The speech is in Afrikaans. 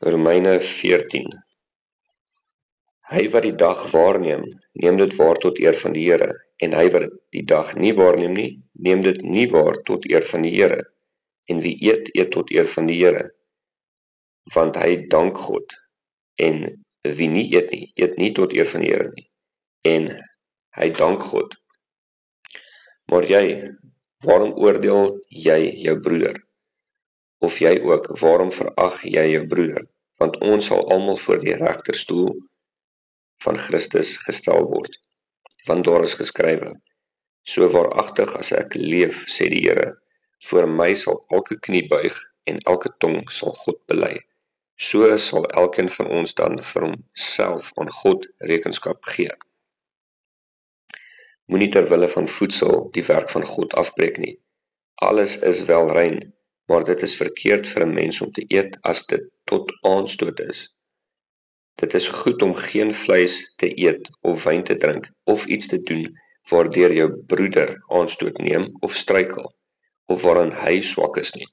Romeine 14. Hy wat die dag waarneem, neem dit waar tot eer van die Here, en hy wat die dag nie waarneem nie, neem dit nie waar tot eer van die Here. En wie eet, eet tot eer van die Here, want hy dank God. En wie nie eet nie tot eer van die Here nie, en hy dank God. Maar jy, waarom oordeel jy jou broeder? Of jy ook, waarom verag jy jou broeder? Want ons sal almal voor die regterstoel van Christus gestel word. Want daar is geskrywe, so waaragtig as ek leef, sê die Here, voor my sal elke knie buig en elke tong sal God bely. So sal elkeen van ons dan vir homself aan God rekenskap gee. Moenie ter wille van voedsel die werk van God afbreek nie. Alles is wel rein, maar dit is verkeerd vir 'n mens om te eet as dit tot aanstoot is. Dit is goed om geen vleis te eet of wyn te drink of iets te doen waardeur jou broeder aanstoot neem of struikel, of waaraan hy swak is nie.